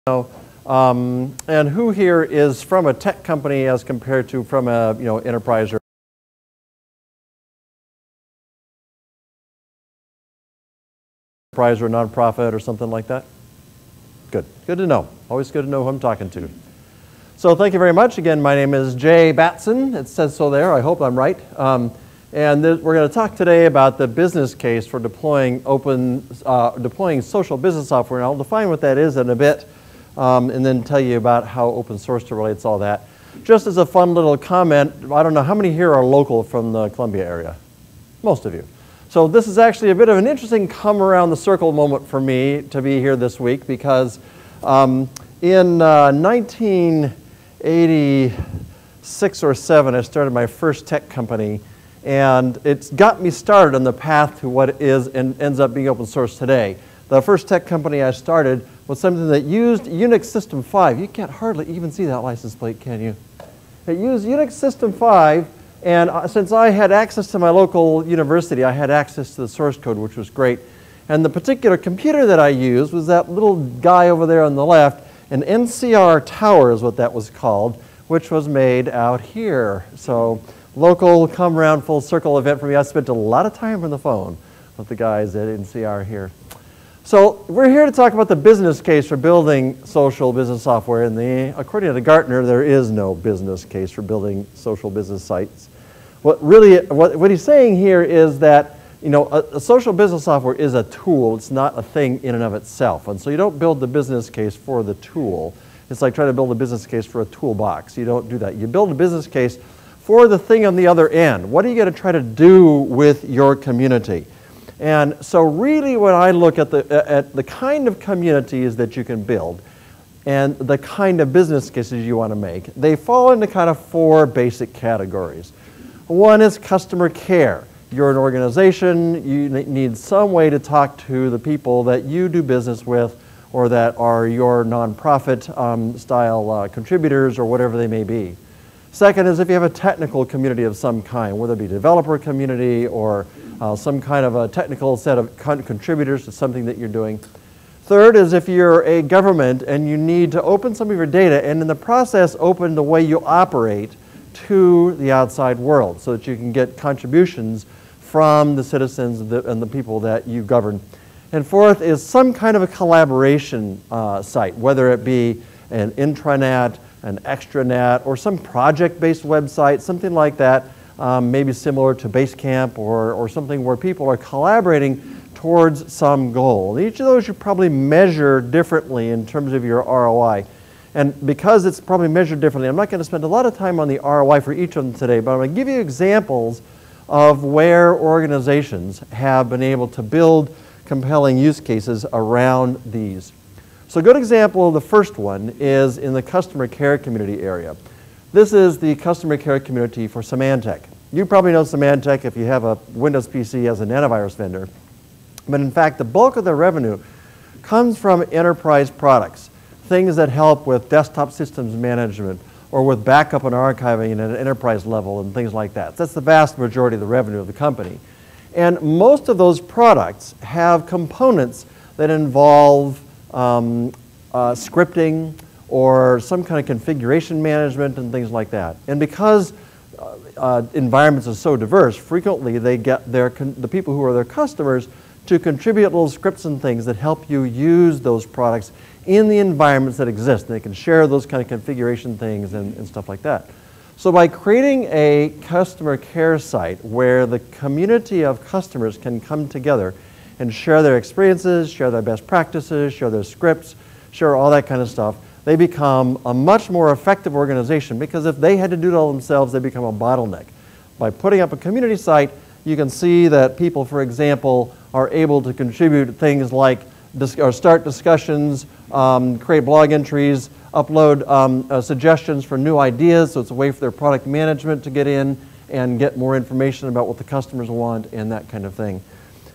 And who here is from a tech company as compared to from a enterprise or nonprofit or something like that? Good. Good to know. Always good to know who I'm talking to. So thank you very much. Again, my name is Jay Batson. It says so there. I hope I'm right. And we're going to talk today about the business case for deploying social business software. And I'll define what that is in a bit, and then tell you about how open source relates to all that. Just as a fun little comment, I don't know how many here are local from the Columbia area? Most of you. So this is actually a bit of an interesting come around the circle moment for me to be here this week, because in 1986 or 7, I started my first tech company, and it's got me started on the path to what is and ends up being open source today. The first tech company I started was something that used Unix System 5. You can't hardly even see that license plate, can you? It used Unix System 5, and since I had access to my local university, I had access to the source code, which was great. And the particular computer that I used was that little guy over there on the left, an NCR Tower is what that was called, which was made out here. So local come around full circle event for me. I spent a lot of time on the phone with the guys at NCR here. So we're here to talk about the business case for building social business software. And according to Gartner, there is no business case for building social business sites. What he's saying here is that a social business software is a tool. It's not a thing in and of itself. And so you don't build the business case for the tool. It's like trying to build a business case for a toolbox. You don't do that. You build a business case for the thing on the other end. What are you going to try to do with your community? And so really when I look at the kind of communities that you can build and the kind of business cases you want to make, they fall into kind of 4 basic categories. One is customer care. You're an organization, you need some way to talk to the people that you do business with or that are your nonprofit style contributors or whatever they may be. Second is if you have a technical community of some kind, whether it be a developer community or some kind of a technical set of contributors to something that you're doing. Third is if you're a government and you need to open some of your data and in the process open the way you operate to the outside world so that you can get contributions from the citizens and the people that you govern. And fourth is some kind of a collaboration site, whether it be an intranet, an extranet, or some project-based website, something like that, maybe similar to Basecamp or something where people are collaborating towards some goal. And each of those you probably measure differently in terms of your ROI. And because it's probably measured differently, I'm not going to spend a lot of time on the ROI for each of them today, but I'm going to give you examples of where organizations have been able to build compelling use cases around these. So a good example of the first one is in the customer care community area. This is the customer care community for Symantec. You probably know Symantec if you have a Windows PC as an antivirus vendor. But in fact, the bulk of their revenue comes from enterprise products, things that help with desktop systems management or with backup and archiving at an enterprise level and things like that. That's the vast majority of the revenue of the company. And most of those products have components that involve scripting or some kind of configuration management and things like that. And because environments are so diverse, frequently they get the people who are their customers to contribute little scripts and things that help you use those products in the environments that exist. And they can share those kind of configuration things and stuff like that. So by creating a customer care site where the community of customers can come together and share their experiences, share their best practices, share their scripts, share all that kind of stuff, they become a much more effective organization, because if they had to do it all themselves, they become a bottleneck. By putting up a community site, you can see that people, for example, are able to contribute things like start discussions, create blog entries, upload suggestions for new ideas, so it's a way for their product management to get in and get more information about what the customers want and that kind of thing.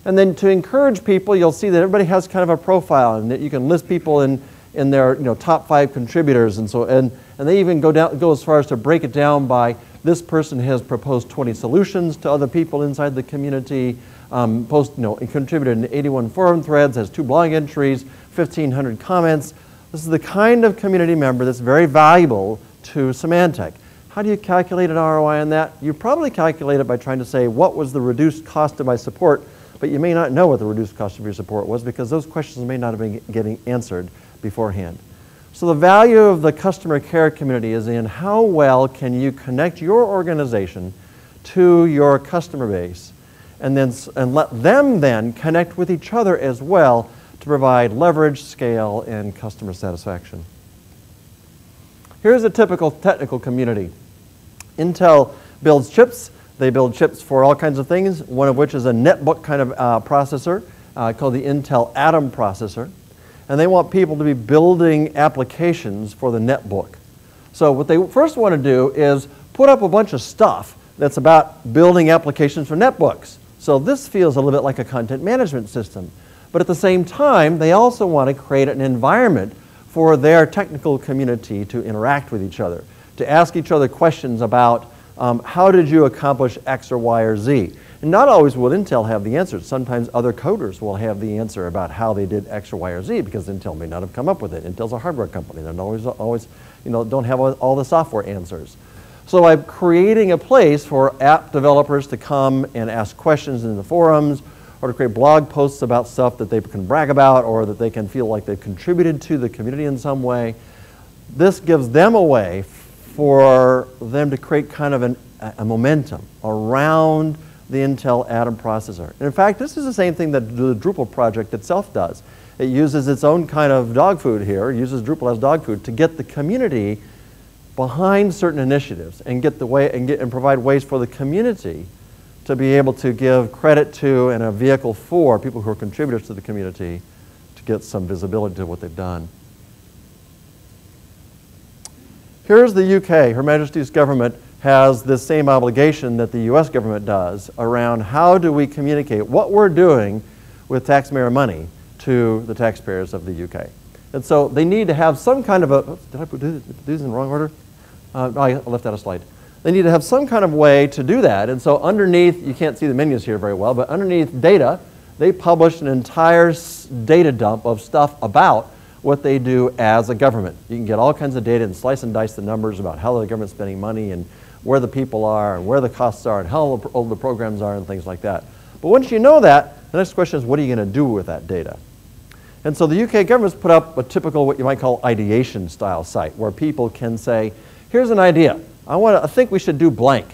And then to encourage people, you'll see that everybody has kind of a profile, and that you can list people in their top 5 contributors, and so and they even go as far as to break it down by this person has proposed 20 solutions to other people inside the community, contributed in 81 forum threads, has 2 blog entries, 1,500 comments, This is the kind of community member that's very valuable to Symantec. How do you calculate an ROI on that? You probably calculate it by trying to say, what was the reduced cost of my support? But you may not know what the reduced cost of your support was because those questions may not have been getting answered beforehand. So the value of the customer care community is in how well can you connect your organization to your customer base and let them then connect with each other as well to provide leverage, scale, and customer satisfaction. Here's a typical technical community. Intel builds chips. They build chips for all kinds of things, one of which is a netbook kind of processor called the Intel Atom processor. And they want people to be building applications for the netbook. So what they first want to do is put up a bunch of stuff that's about building applications for netbooks. So this feels a little bit like a content management system. But at the same time, they also want to create an environment for their technical community to interact with each other, to ask each other questions about how did you accomplish X or Y or Z. And not always will Intel have the answers. Sometimes other coders will have the answer about how they did X or Y or Z because Intel may not have come up with it. Intel's a hardware company. They always don't have all the software answers. So by creating a place for app developers to come and ask questions in the forums or to create blog posts about stuff that they can brag about or that they can feel like they've contributed to the community in some way, this gives them a way for them to create kind of a momentum around the Intel Atom processor. And in fact, this is the same thing that the Drupal project itself does. It uses its own kind of dog food here, uses Drupal as dog food to get the community behind certain initiatives and and provide ways for the community to be able to give credit to and a vehicle for people who are contributors to the community to get some visibility to what they've done. Here's the UK. Her Majesty's government has this same obligation that the US government does around how do we communicate what we're doing with taxpayer money to the taxpayers of the UK. And so they need to have some kind of a, did I put these in the wrong order? I left out a slide. They need to have some kind of way to do that. And so underneath, you can't see the menus here very well, but underneath data, they published an entire data dump of stuff about what they do as a government. You can get all kinds of data and slice and dice the numbers about how the government's spending money and where the people are and where the costs are and how old the programs are and things like that. But once you know that, the next question is, what are you going to do with that data? And so the UK government's put up a typical, what you might call ideation style site where people can say, here's an idea. I think we should do blank.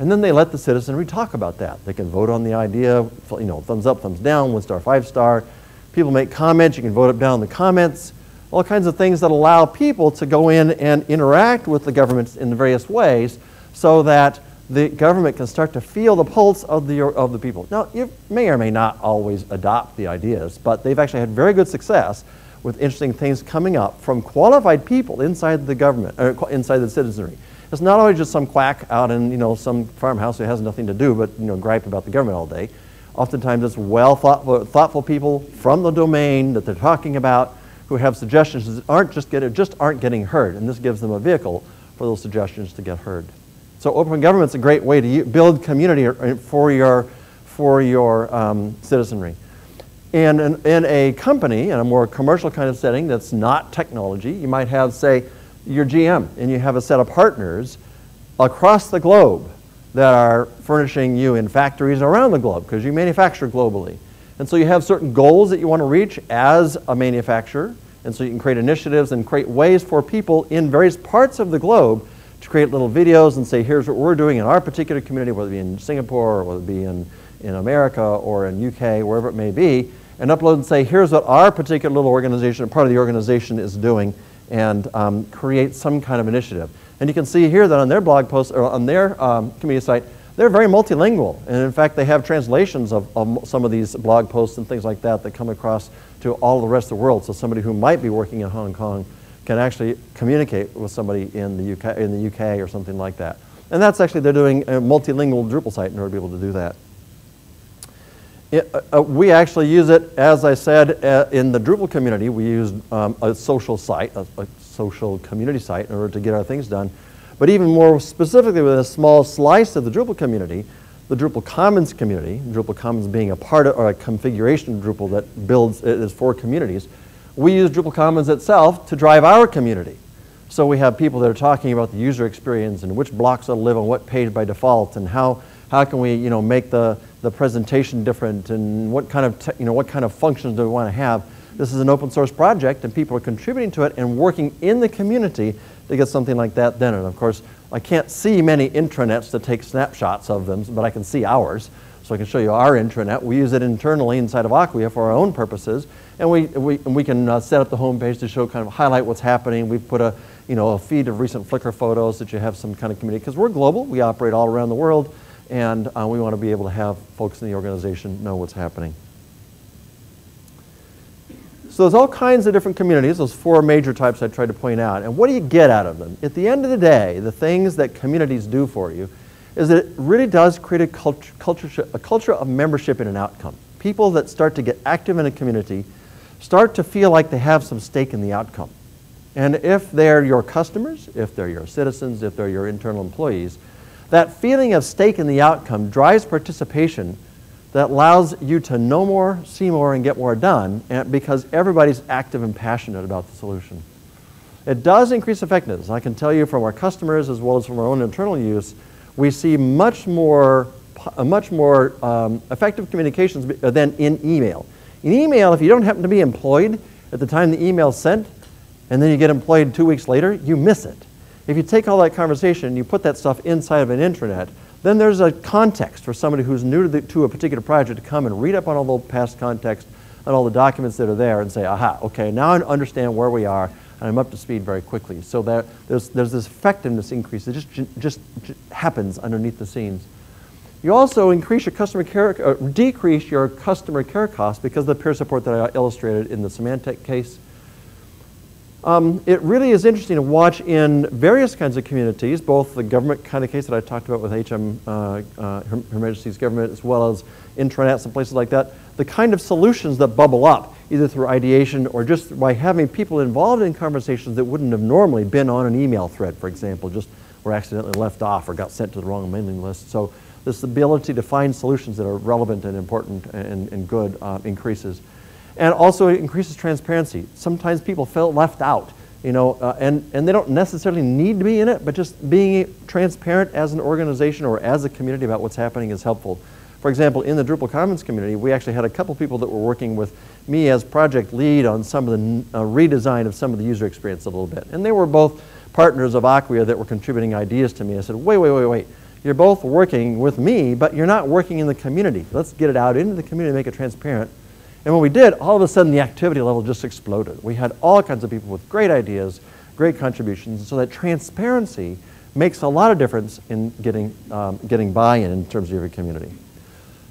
And then they let the citizenry talk about that. They can vote on the idea, thumbs up, thumbs down, 1 star, 5 star. People make comments, you can vote up, down in the comments. All kinds of things that allow people to go in and interact with the government in various ways so that the government can start to feel the pulse of the people. Now, you may or may not always adopt the ideas, but they've actually had very good success with interesting things coming up from qualified people inside the government, or inside the citizenry. It's not always just some quack out in some farmhouse who has nothing to do but gripe about the government all day. Oftentimes it's thoughtful people from the domain that they're talking about who have suggestions that just aren't getting heard, and this gives them a vehicle for those suggestions to get heard. So open government's a great way to build community for your citizenry. And in a company, in a more commercial kind of setting that's not technology, you might have, say, your GM, and you have a set of partners across the globe that are furnishing you in factories around the globe because you manufacture globally. And so you have certain goals that you want to reach as a manufacturer, and so you can create initiatives and create ways for people in various parts of the globe to create little videos and say, here's what we're doing in our particular community, whether it be in Singapore or whether it be in America or in UK, wherever it may be, and upload and say, here's what our particular little organization, part of the organization is doing, and create some kind of initiative. And you can see here that on their blog post, or on their community site, they're very multilingual. And in fact, they have translations of some of these blog posts and things like that that come across to all the rest of the world. So somebody who might be working in Hong Kong can actually communicate with somebody in the UK or something like that. And that's actually, they're doing a multilingual Drupal site in order to be able to do that. We actually use it, as I said, in the Drupal community. We use a social site, a social community site in order to get our things done. But even more specifically with a small slice of the Drupal community, the Drupal Commons community, Drupal Commons being a part of, or a configuration of Drupal that builds, it is for communities, we use Drupal Commons itself to drive our community. So we have people that are talking about the user experience and which blocks will live on what page by default, and how can we make the presentation different, and what kind of functions do we want to have. This is an open source project, and people are contributing to it and working in the community to get something like that done. And of course, I can't see many intranets to take snapshots of them, but I can see ours. So I can show you our intranet. We use it internally inside of Acquia for our own purposes, and we can set up the home page to show, kind of highlight what's happening. We've put a feed of recent Flickr photos that you have some kind of community, because we're global. We operate all around the world, and we want to be able to have folks in the organization know what's happening. So there's all kinds of different communities, those 4 major types I tried to point out. And what do you get out of them? At the end of the day, the things that communities do for you is that it really does create a culture of membership in an outcome. People that start to get active in a community start to feel like they have some stake in the outcome. And if they're your customers, if they're your citizens, if they're your internal employees, that feeling of stake in the outcome drives participation that allows you to know more, see more, and get more done, because everybody's active and passionate about the solution. It does increase effectiveness. I can tell you from our customers as well as from our own internal use, we see much more effective communications than in email. In email, if you don't happen to be employed at the time the email is sent, and then you get employed 2 weeks later, you miss it. If you take all that conversation and you put that stuff inside of an intranet, then there's a context for somebody who's new to a particular project to come and read up on all the past context and all the documents that are there and say, aha, okay, now I understand where we are, and I'm up to speed very quickly. So there's this effectiveness increase that just happens underneath the scenes. You also increase your customer care, decrease your customer care costs because of the peer support that I illustrated in the Symantec case. It really is interesting to watch in various kinds of communities, both the government kind of case that I talked about with Her Majesty's government, as well as intranets and places like that, the kind of solutions that bubble up, either through ideation or just by having people involved in conversations that wouldn't have normally been on an email thread, for example, just were accidentally left off or got sent to the wrong mailing list. So this ability to find solutions that are relevant and important and good increases. And also it increases transparency. Sometimes people feel left out, and they don't necessarily need to be in it, but just being transparent as an organization or as a community about what's happening is helpful. For example, in the Drupal Commons community, we actually had a couple people that were working with me as project lead on some of the redesign of some of the user experience a little bit. And they were both partners of Acquia that were contributing ideas to me. I said, wait. You're both working with me, but you're not working in the community. Let's get it out into the community and make it transparent. And when we did, all of a sudden the activity level just exploded. We had all kinds of people with great ideas, great contributions, so that transparency makes a lot of difference in getting buy-in in terms of your community.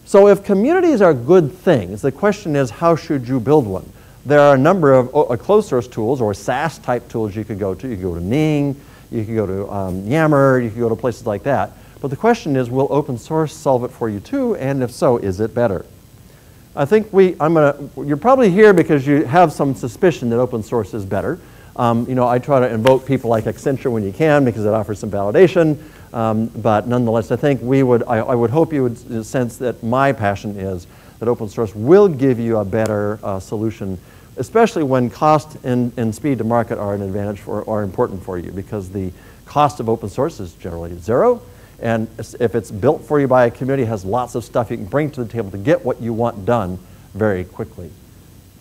So if communities are good things, the question is, how should you build one? There are a number of closed source tools or SaaS type tools you could go to. You could go to Ning, you could go to Yammer, you could go to places like that. But the question is, will open source solve it for you too? And if so, is it better? I think you're probably here because you have some suspicion that open source is better. I try to invoke people like Accenture when you can because it offers some validation. But nonetheless, I think I would hope you would sense that my passion is that open source will give you a better solution, especially when cost and speed to market are an advantage are important for you, because the cost of open source is generally zero. And if it's built for you by a community, it has lots of stuff you can bring to the table to get what you want done very quickly.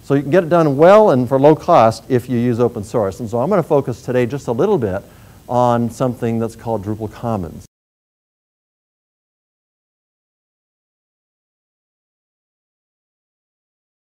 So you can get it done well and for low cost if you use open source. And so I'm going to focus today just a little bit on something that's called Drupal Commons.